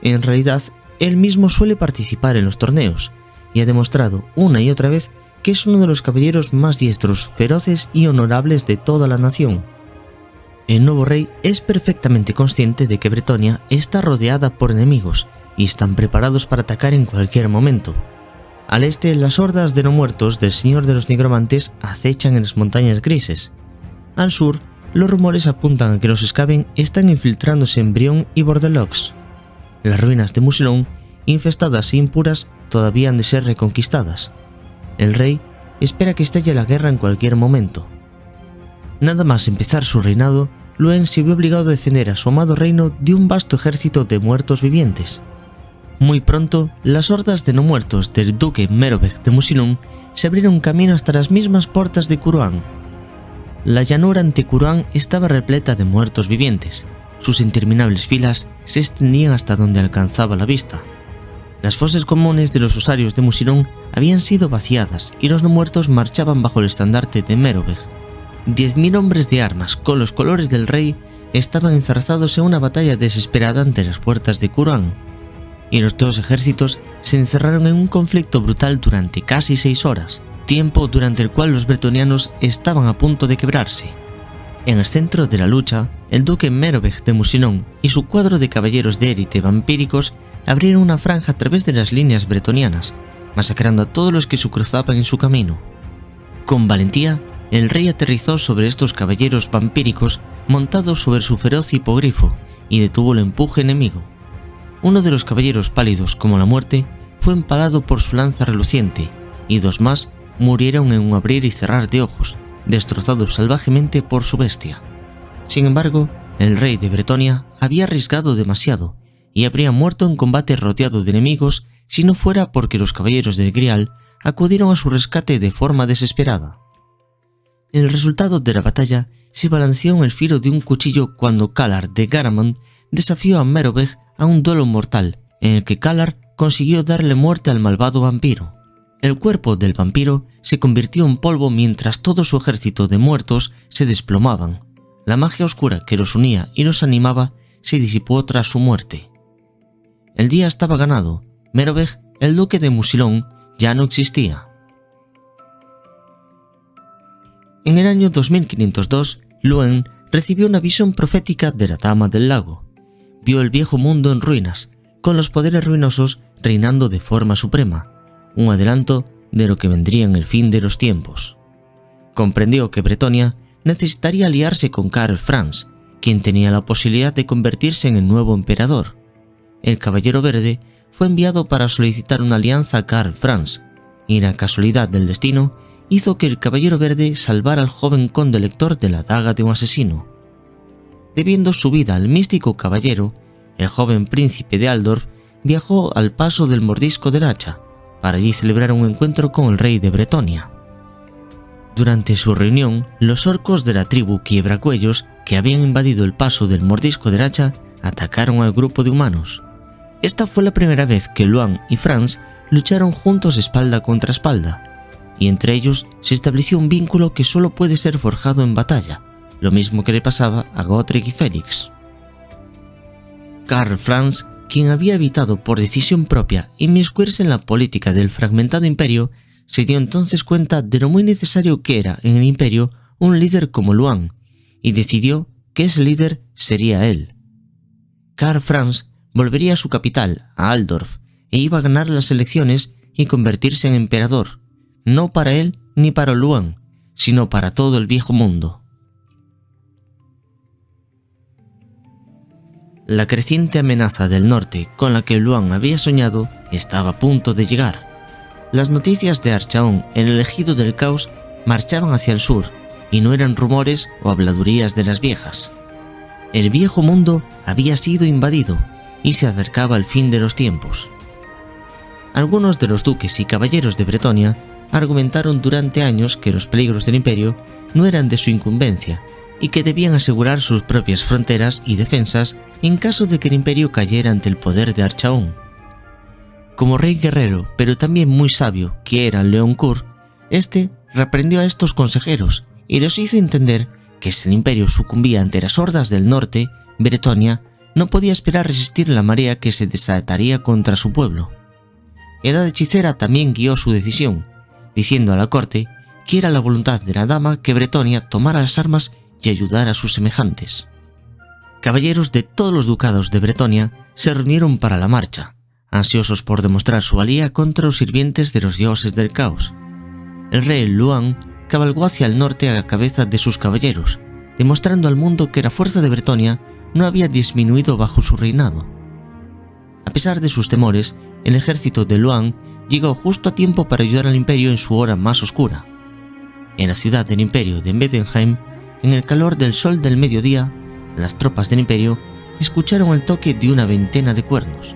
En realidad, él mismo suele participar en los torneos, y ha demostrado una y otra vez que es uno de los caballeros más diestros, feroces y honorables de toda la nación. El nuevo rey es perfectamente consciente de que Bretonia está rodeada por enemigos y están preparados para atacar en cualquier momento. Al este, las hordas de no muertos del señor de los nigromantes acechan en las Montañas Grises. Al sur, los rumores apuntan a que los Skaven están infiltrándose en Brionne y Bordeaux. Las ruinas de Muselón, infestadas e impuras, todavía han de ser reconquistadas. El rey espera que estalle la guerra en cualquier momento. Nada más empezar su reinado, Loen se vio obligado a defender a su amado reino de un vasto ejército de muertos vivientes. Muy pronto, las hordas de no muertos del duque Merovech de Musilón se abrieron camino hasta las mismas puertas de Curuán. La llanura ante Curuán estaba repleta de muertos vivientes. Sus interminables filas se extendían hasta donde alcanzaba la vista. Las fosas comunes de los osarios de Musilón habían sido vaciadas y los no muertos marchaban bajo el estandarte de Merovech. 10.000 hombres de armas con los colores del rey estaban enzarzados en una batalla desesperada ante las puertas de Curuán, y los dos ejércitos se encerraron en un conflicto brutal durante casi 6 horas, tiempo durante el cual los bretonianos estaban a punto de quebrarse. En el centro de la lucha, el duque Merovech de Musilón y su cuadro de caballeros de élite vampíricos abrieron una franja a través de las líneas bretonianas, masacrando a todos los que se cruzaban en su camino. Con valentía, el rey aterrizó sobre estos caballeros vampíricos montados sobre su feroz hipogrifo y detuvo el empuje enemigo. Uno de los caballeros pálidos como la muerte fue empalado por su lanza reluciente y 2 más murieron en un abrir y cerrar de ojos, destrozados salvajemente por su bestia. Sin embargo, el rey de Bretonia había arriesgado demasiado y habría muerto en combate rodeado de enemigos si no fuera porque los caballeros del Grial acudieron a su rescate de forma desesperada. El resultado de la batalla se balanceó en el filo de un cuchillo cuando Calar de Garamond desafió a Merovech a un duelo mortal, en el que Calar consiguió darle muerte al malvado vampiro. El cuerpo del vampiro se convirtió en polvo mientras todo su ejército de muertos se desplomaban. La magia oscura que los unía y los animaba se disipó tras su muerte. El día estaba ganado. Merovech, el duque de Musilón, ya no existía. En el año 2502, Loen recibió una visión profética de la Dama del Lago. vio el viejo mundo en ruinas, con los poderes ruinosos reinando de forma suprema, un adelanto de lo que vendría en el fin de los tiempos. Comprendió que Bretonia necesitaría aliarse con Karl Franz, quien tenía la posibilidad de convertirse en el nuevo emperador. El Caballero Verde fue enviado para solicitar una alianza a Karl Franz, y la casualidad del destino hizo que el Caballero Verde salvara al joven conde lector de la daga de un asesino. Debiendo su vida al místico caballero, el joven príncipe de Aldorf viajó al paso del Mordisco del Hacha, para allí celebrar un encuentro con el rey de Bretonia. Durante su reunión, los orcos de la tribu Quiebracuellos, que habían invadido el paso del Mordisco del Hacha, atacaron al grupo de humanos. Esta fue la primera vez que Luan y Franz lucharon juntos espalda contra espalda, y entre ellos se estableció un vínculo que solo puede ser forjado en batalla, lo mismo que le pasaba a Gotrek y Félix. Karl Franz, quien había evitado por decisión propia inmiscuirse en la política del fragmentado imperio, se dio entonces cuenta de lo muy necesario que era en el imperio un líder como Luan, y decidió que ese líder sería él. Karl Franz volvería a su capital, a Aldorf, e iba a ganar las elecciones y convertirse en emperador, no para él ni para Luan, sino para todo el viejo mundo. La creciente amenaza del norte con la que Luan había soñado estaba a punto de llegar. Las noticias de Archaon, el elegido del caos, marchaban hacia el sur, y no eran rumores o habladurías de las viejas. El viejo mundo había sido invadido, y se acercaba el fin de los tiempos. Algunos de los duques y caballeros de Bretonia argumentaron durante años que los peligros del imperio no eran de su incumbencia, y que debían asegurar sus propias fronteras y defensas en caso de que el imperio cayera ante el poder de Archaon. Como rey guerrero, pero también muy sabio, que era Leoncourt, este reprendió a estos consejeros y les hizo entender que si el imperio sucumbía ante las hordas del norte, Bretonia no podía esperar resistir la marea que se desataría contra su pueblo. Edad Hechicera también guió su decisión, diciendo a la corte que era la voluntad de la dama que Bretonia tomara las armas y ayudara a sus semejantes. Caballeros de todos los ducados de Bretonia se reunieron para la marcha, ansiosos por demostrar su valía contra los sirvientes de los dioses del caos. El rey Luan cabalgó hacia el norte a la cabeza de sus caballeros, demostrando al mundo que la fuerza de Bretonia no había disminuido bajo su reinado. A pesar de sus temores, el ejército de Luan llegó justo a tiempo para ayudar al imperio en su hora más oscura. En la ciudad del imperio de Middenheim, en el calor del sol del mediodía, las tropas del imperio escucharon el toque de una veintena de cuernos.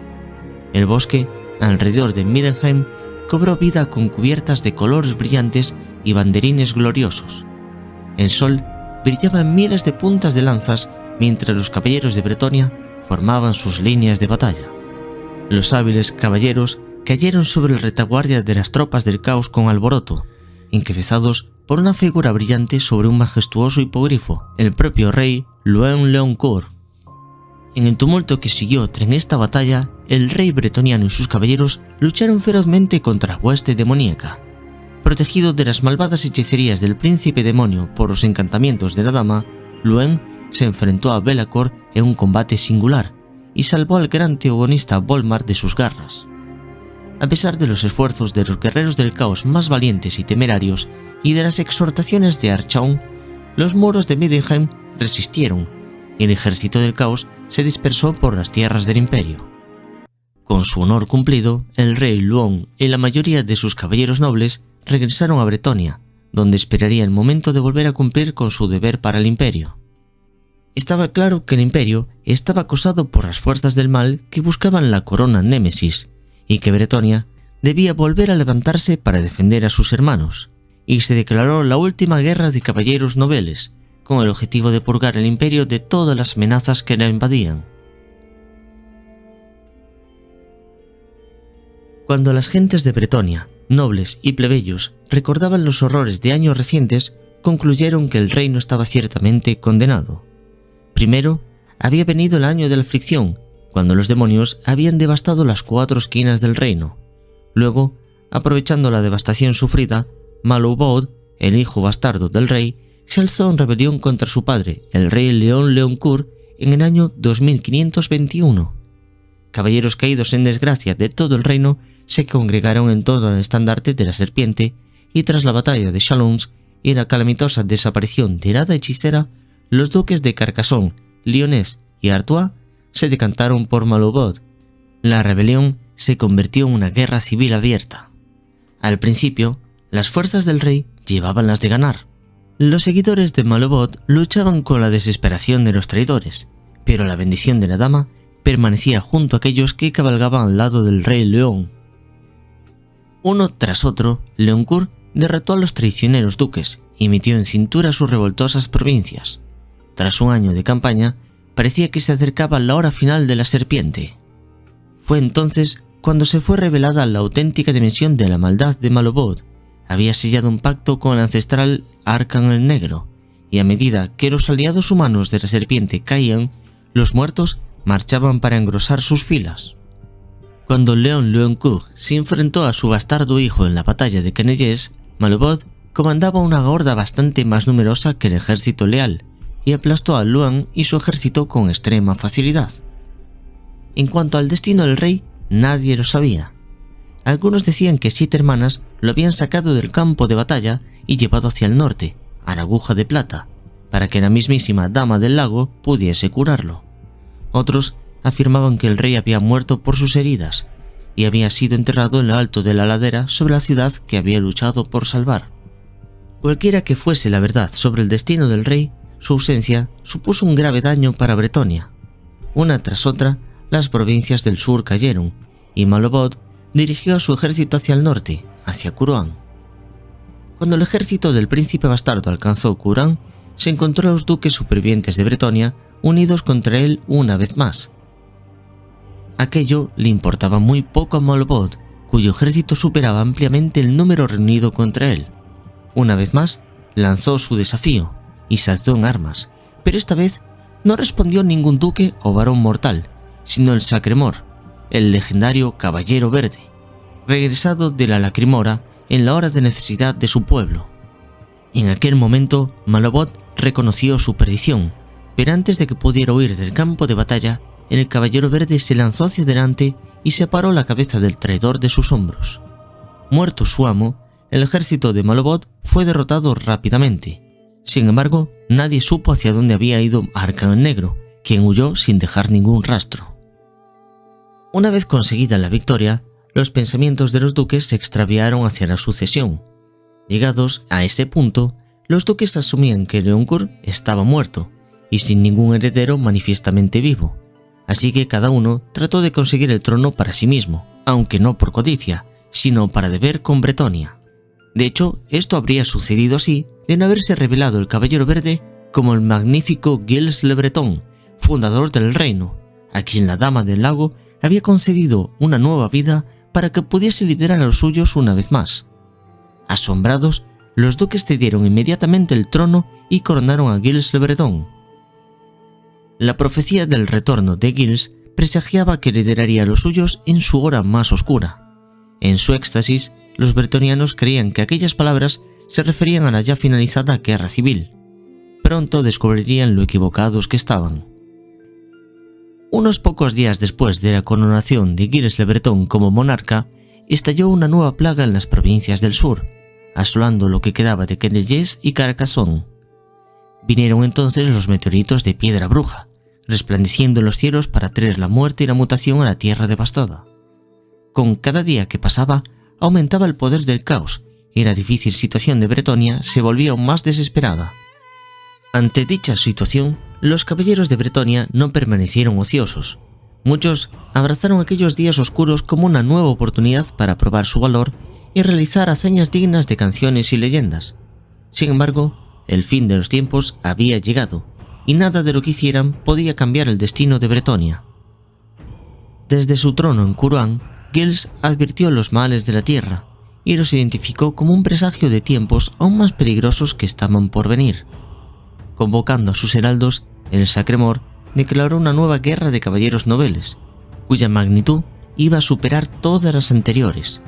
El bosque, alrededor de Middenheim, cobró vida con cubiertas de colores brillantes y banderines gloriosos. El sol brillaba en miles de puntas de lanzas mientras los caballeros de Bretonia formaban sus líneas de batalla. Los hábiles caballeros cayeron sobre la retaguardia de las tropas del caos con alboroto, encabezados por una figura brillante sobre un majestuoso hipogrifo, el propio rey Luan Leoncourt. En el tumulto que siguió tras esta batalla, el rey bretoniano y sus caballeros lucharon ferozmente contra la hueste demoníaca. Protegido de las malvadas hechicerías del príncipe demonio por los encantamientos de la dama, Luan se enfrentó a Belacor en un combate singular y salvó al gran teogonista Volmar de sus garras. A pesar de los esfuerzos de los guerreros del caos más valientes y temerarios y de las exhortaciones de Archaon, los muros de Middenheim resistieron y el ejército del caos se dispersó por las tierras del imperio. Con su honor cumplido, el rey Luan y la mayoría de sus caballeros nobles regresaron a Bretonia, donde esperaría el momento de volver a cumplir con su deber para el imperio. Estaba claro que el imperio estaba acosado por las fuerzas del mal que buscaban la corona Némesis, y que Bretonia debía volver a levantarse para defender a sus hermanos, y se declaró la última guerra de caballeros nobles, con el objetivo de purgar el imperio de todas las amenazas que la invadían. Cuando las gentes de Bretonia, nobles y plebeyos, recordaban los horrores de años recientes, concluyeron que el reino estaba ciertamente condenado. Primero, había venido el año de la aflicción, cuando los demonios habían devastado las 4 esquinas del reino. Luego, aprovechando la devastación sufrida, Malobod, el hijo bastardo del rey, se alzó en rebelión contra su padre, el rey Leon Leoncourt, en el año 2521. Caballeros caídos en desgracia de todo el reino se congregaron en torno al estandarte de la serpiente, y tras la batalla de Chalons y la calamitosa desaparición de la hada hechicera, los duques de Carcassonne, Lyonés y Artois se decantaron por Malobod. La rebelión se convirtió en una guerra civil abierta. Al principio, las fuerzas del rey llevaban las de ganar. Los seguidores de Malobod luchaban con la desesperación de los traidores, pero la bendición de la dama permanecía junto a aquellos que cabalgaban al lado del rey León. Uno tras otro, Leoncourt derrotó a los traicioneros duques y metió en cintura sus revoltosas provincias. Tras un año de campaña, parecía que se acercaba la hora final de la serpiente. Fue entonces cuando se fue revelada la auténtica dimensión de la maldad de Malobod. Había sellado un pacto con el ancestral Arcan el Negro, y a medida que los aliados humanos de la serpiente caían, los muertos marchaban para engrosar sus filas. Cuando Leon Leoncourt se enfrentó a su bastardo hijo en la batalla de Canelles, Malobod comandaba una horda bastante más numerosa que el ejército leal, y aplastó a Luan y su ejército con extrema facilidad. En cuanto al destino del rey, nadie lo sabía. Algunos decían que 7 hermanas lo habían sacado del campo de batalla y llevado hacia el norte, a la aguja de plata, para que la mismísima Dama del Lago pudiese curarlo. Otros afirmaban que el rey había muerto por sus heridas y había sido enterrado en lo alto de la ladera sobre la ciudad que había luchado por salvar. Cualquiera que fuese la verdad sobre el destino del rey, su ausencia supuso un grave daño para Bretonia. Una tras otra, las provincias del sur cayeron, y Malobod dirigió a su ejército hacia el norte, hacia Curuán. Cuando el ejército del príncipe bastardo alcanzó Curuán, se encontró a los duques supervivientes de Bretonia unidos contra él una vez más. Aquello le importaba muy poco a Malobod, cuyo ejército superaba ampliamente el número reunido contra él. Una vez más, lanzó su desafío y se alzó en armas, pero esta vez no respondió ningún duque o varón mortal, sino el Sacremor, el legendario Caballero Verde, regresado de la Lacrimora en la hora de necesidad de su pueblo. En aquel momento, Malobod reconoció su perdición, pero antes de que pudiera huir del campo de batalla, el Caballero Verde se lanzó hacia adelante y separó la cabeza del traidor de sus hombros. Muerto su amo, el ejército de Malobod fue derrotado rápidamente. Sin embargo, nadie supo hacia dónde había ido Arcan el Negro, quien huyó sin dejar ningún rastro. Una vez conseguida la victoria, los pensamientos de los duques se extraviaron hacia la sucesión. Llegados a ese punto, los duques asumían que Leoncourt estaba muerto y sin ningún heredero manifiestamente vivo, así que cada uno trató de conseguir el trono para sí mismo, aunque no por codicia, sino para deber con Bretonia. De hecho, esto habría sucedido así de no haberse revelado el Caballero Verde como el magnífico Gilles le Breton, fundador del reino, a quien la Dama del Lago había concedido una nueva vida para que pudiese liderar a los suyos una vez más. Asombrados, los duques cedieron inmediatamente el trono y coronaron a Gilles le Breton. La profecía del retorno de Gilles presagiaba que lideraría a los suyos en su hora más oscura. En su éxtasis, los bretonianos creían que aquellas palabras se referían a la ya finalizada guerra civil. Pronto descubrirían lo equivocados que estaban. Unos pocos días después de la coronación de Gilles le Breton como monarca, estalló una nueva plaga en las provincias del sur, asolando lo que quedaba de Canelles y Carcassonne. Vinieron entonces los meteoritos de piedra bruja, resplandeciendo en los cielos para traer la muerte y la mutación a la tierra devastada. Con cada día que pasaba, aumentaba el poder del caos, y la difícil situación de Bretonia se volvía aún más desesperada. Ante dicha situación, los caballeros de Bretonia no permanecieron ociosos. Muchos abrazaron aquellos días oscuros como una nueva oportunidad para probar su valor y realizar hazañas dignas de canciones y leyendas. Sin embargo, el fin de los tiempos había llegado, y nada de lo que hicieran podía cambiar el destino de Bretonia. Desde su trono en Curuán, Gilles advirtió los males de la tierra y los identificó como un presagio de tiempos aún más peligrosos que estaban por venir. Convocando a sus heraldos, el Sacremor declaró una nueva guerra de caballeros nobles, cuya magnitud iba a superar todas las anteriores.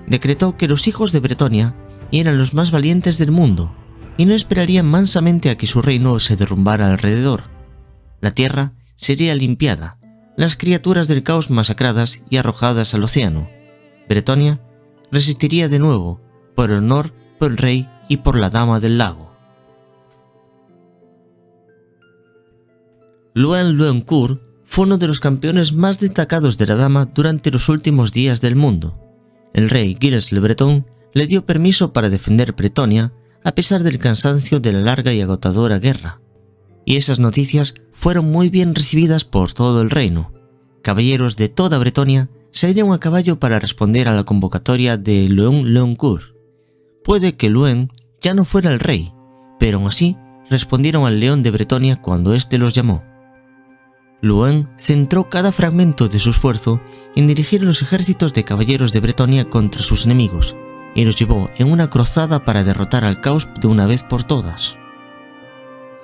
Decretó que los hijos de Bretonia eran los más valientes del mundo y no esperarían mansamente a que su reino se derrumbara alrededor. La tierra sería limpiada, las criaturas del caos masacradas y arrojadas al océano. Bretonia resistiría de nuevo, por el honor, por el rey y por la dama del lago. Loen Loencourt fue uno de los campeones más destacados de la dama durante los últimos días del mundo. El rey Gilles le Breton le dio permiso para defender Bretonia a pesar del cansancio de la larga y agotadora guerra. Y esas noticias fueron muy bien recibidas por todo el reino. Caballeros de toda Bretonia salieron a caballo para responder a la convocatoria de Loen Loencourt. Puede que Loen ya no fuera el rey, pero aún así respondieron al león de Bretonia cuando éste los llamó. Loen centró cada fragmento de su esfuerzo en dirigir los ejércitos de caballeros de Bretonia contra sus enemigos, y los llevó en una cruzada para derrotar al caos de una vez por todas.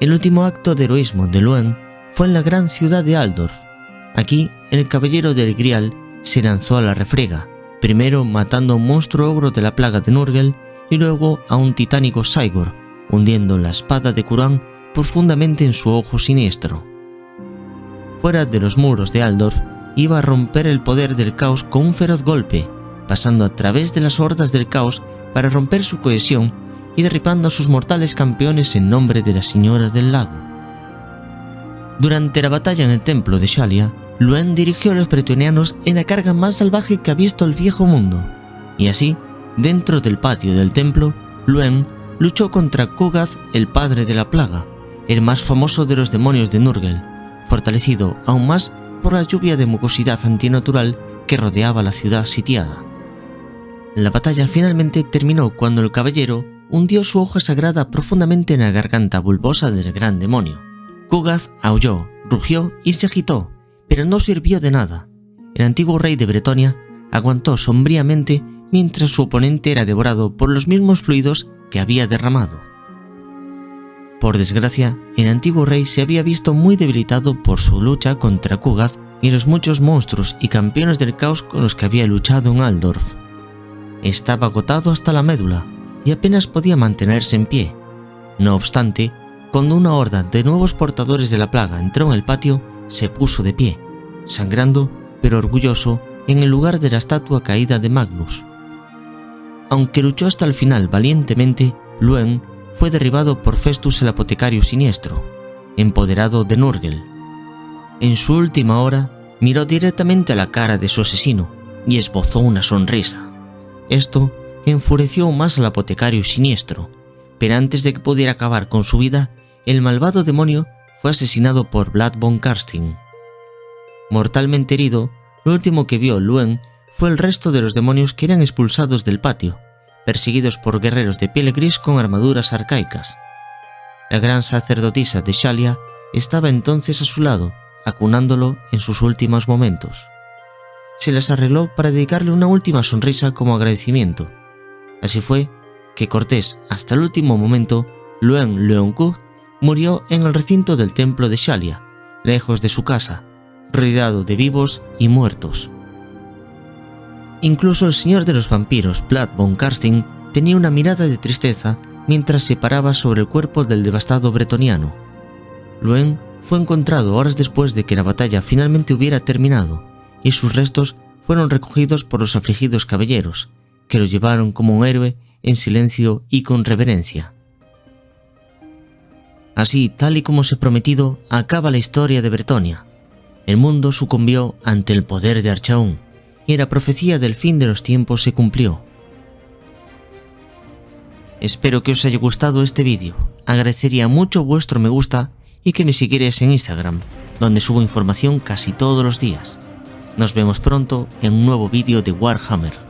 El último acto de heroísmo de Loen fue en la gran ciudad de Aldorf. Aquí, el caballero del Grial se lanzó a la refriega, primero matando a un monstruo ogro de la plaga de Nurgle y luego a un titánico Saigor, hundiendo la espada de Curán profundamente en su ojo siniestro. Fuera de los muros de Aldorf, iba a romper el poder del caos con un feroz golpe, pasando a través de las hordas del caos para romper su cohesión y derribando a sus mortales campeones en nombre de las señoras del lago. Durante la batalla en el templo de Shalia, Loen dirigió a los bretonianos en la carga más salvaje que ha visto el viejo mundo, y así, dentro del patio del templo, Loen luchó contra Kugath, el padre de la plaga, el más famoso de los demonios de Nurgle, fortalecido aún más por la lluvia de mucosidad antinatural que rodeaba la ciudad sitiada. La batalla finalmente terminó cuando el caballero hundió su hoja sagrada profundamente en la garganta bulbosa del gran demonio. Kugath aulló, rugió y se agitó, pero no sirvió de nada. El antiguo rey de Bretonia aguantó sombríamente mientras su oponente era devorado por los mismos fluidos que había derramado. Por desgracia, el antiguo rey se había visto muy debilitado por su lucha contra Kugath y los muchos monstruos y campeones del caos con los que había luchado en Aldorf. Estaba agotado hasta la médula y apenas podía mantenerse en pie. No obstante, cuando una horda de nuevos portadores de la plaga entró en el patio, se puso de pie, sangrando pero orgulloso en el lugar de la estatua caída de Magnus. Aunque luchó hasta el final valientemente, Loen fue derribado por Festus el apotecario siniestro, empoderado de Nurgle. En su última hora, miró directamente a la cara de su asesino y esbozó una sonrisa. Esto enfureció aún más al apotecario siniestro, pero antes de que pudiera acabar con su vida, el malvado demonio fue asesinado por Vlad von Karstein. Mortalmente herido, lo último que vio Loen fue el resto de los demonios que eran expulsados del patio, perseguidos por guerreros de piel gris con armaduras arcaicas. La gran sacerdotisa de Shalia estaba entonces a su lado, acunándolo en sus últimos momentos. Se las arregló para dedicarle una última sonrisa como agradecimiento. Así fue que cortés hasta el último momento, Loen Loencourt murió en el recinto del templo de Shalia, lejos de su casa, rodeado de vivos y muertos. Incluso el señor de los vampiros, Vlad von Karstein, tenía una mirada de tristeza mientras se paraba sobre el cuerpo del devastado bretoniano. Loen fue encontrado horas después de que la batalla finalmente hubiera terminado, y sus restos fueron recogidos por los afligidos caballeros, que lo llevaron como un héroe en silencio y con reverencia. Así, tal y como se prometido, acaba la historia de Bretonia. El mundo sucumbió ante el poder de Archaon, y la profecía del fin de los tiempos se cumplió. Espero que os haya gustado este vídeo. Agradecería mucho vuestro me gusta y que me siguierais en Instagram, donde subo información casi todos los días. Nos vemos pronto en un nuevo vídeo de Warhammer.